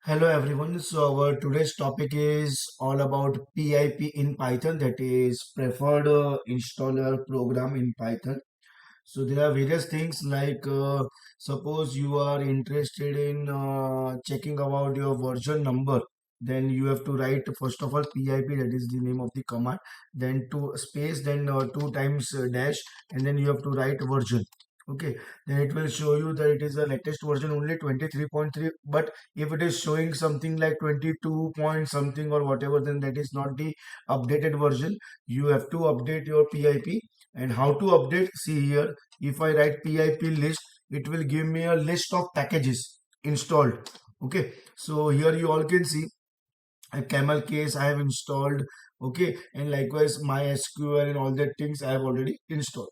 Hello everyone. So our today's topic is all about PIP in Python, that is preferred installer program in Python. So there are various things like suppose you are interested in checking about your version number, then you have to write first of all PIP, that is the name of the command, then two space, then two times dash, and then you have to write version. Okay, then it will show you that it is the latest version only 23.3, but if it is showing something like 22 point something or whatever, then that is not the updated version. You have to update your PIP. And how to update? See here, if I write PIP list, it will give me a list of packages installed. Okay, so here you all can see a camel case I have installed. Okay, and likewise MySQL and all that things I have already installed.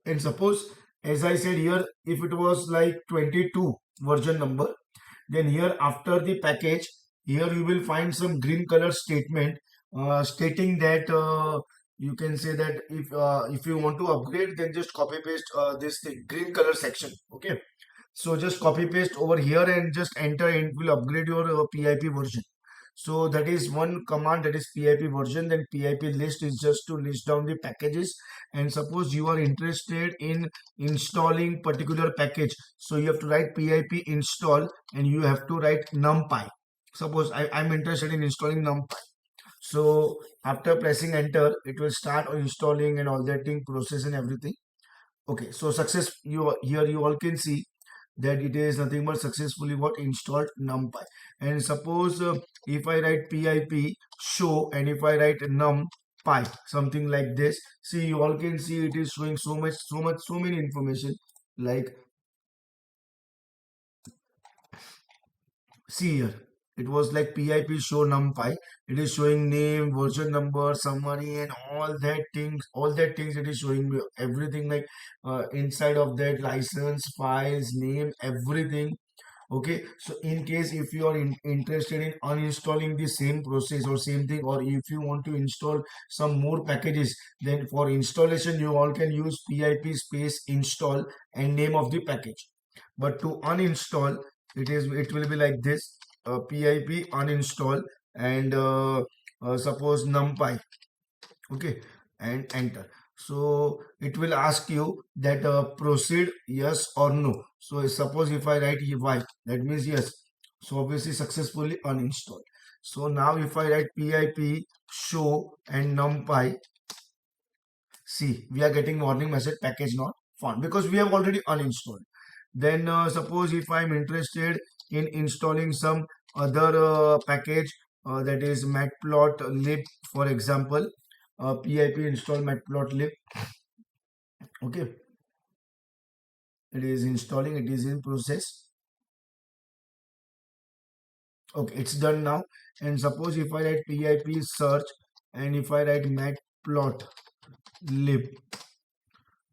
And suppose, as I said here, if it was like 22 version number, then here after the package, here you will find some green color statement stating that you can say that if you want to upgrade, then just copy paste this thing, green color section. Okay, so just copy paste over here and just enter, and it will upgrade your PIP version. So that is one command, that is PIP version. Then PIP list is just to list down the packages. And suppose you are interested in installing particular package, so you have to write PIP install and you have to write numpy. Suppose I'm interested in installing numpy. So after pressing enter, it will start installing and all that thing, process and everything. Okay, so success, you here you all can see that it is nothing but successfully what installed numpy. And suppose if I write pip show and if I write numpy something like this, see you all can see it is showing so many information. Like, see here, it was like PIP show numpy. It is showing name, version number, summary, and all that things. All that things it is showing me everything, like inside of that license, files, name, everything. Okay, so in case if you are interested in uninstalling the same process or same thing, or if you want to install some more packages, then for installation you all can use PIP space install and name of the package. But to uninstall, it will be like this, PIP uninstall and suppose numpy. Okay, and enter. So it will ask you that proceed yes or no. So suppose if I write y, that means yes. So obviously successfully uninstalled. So now if I write pip show and numpy, see we are getting warning message package not found because we have already uninstalled. Then suppose if I'm interested in installing some other package, that is matplotlib, for example, pip install matplotlib. Okay, it is installing, it is in process. Okay, it's done now. And suppose if I write pip search and if I write matplotlib,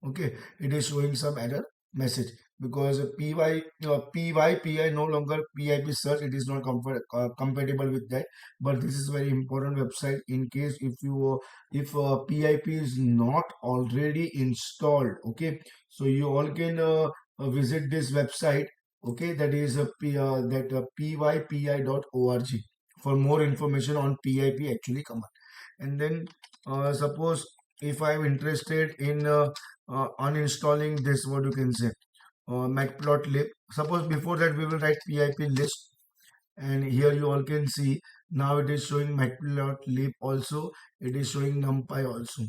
okay, it is showing some error message because py no longer pip search, it is not compatible with that. But this is very important website. In case if you if pip is not already installed, okay, so you all can visit this website. Okay, that is pypi.org for more information on pip actually command. And then suppose if I'm interested in uninstalling this, what you can say, matplotlib. Suppose before that we will write pip list, and here you all can see now it is showing matplotlib also, it is showing numpy also.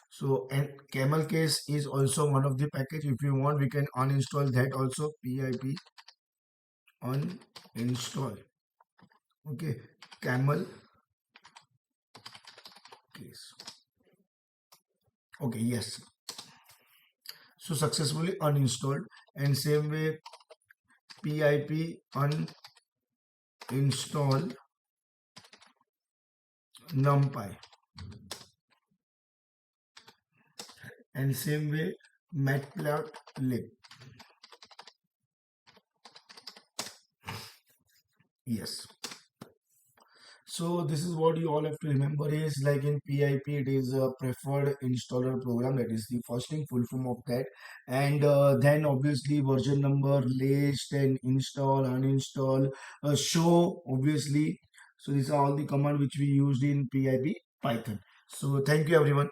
So, and camel case is also one of the package. If you want, we can uninstall that also, pip uninstall. Okay, camel case. Okay, yes. So successfully uninstalled. And same way pip uninstall numpy, and same way matplotlib. Yes. So this is what you all have to remember is like in PIP it is a preferred installer program, that is the first thing, full form of that, and then obviously version number, list, and install, uninstall, show obviously. So these are all the command which we used in PIP Python. So thank you everyone.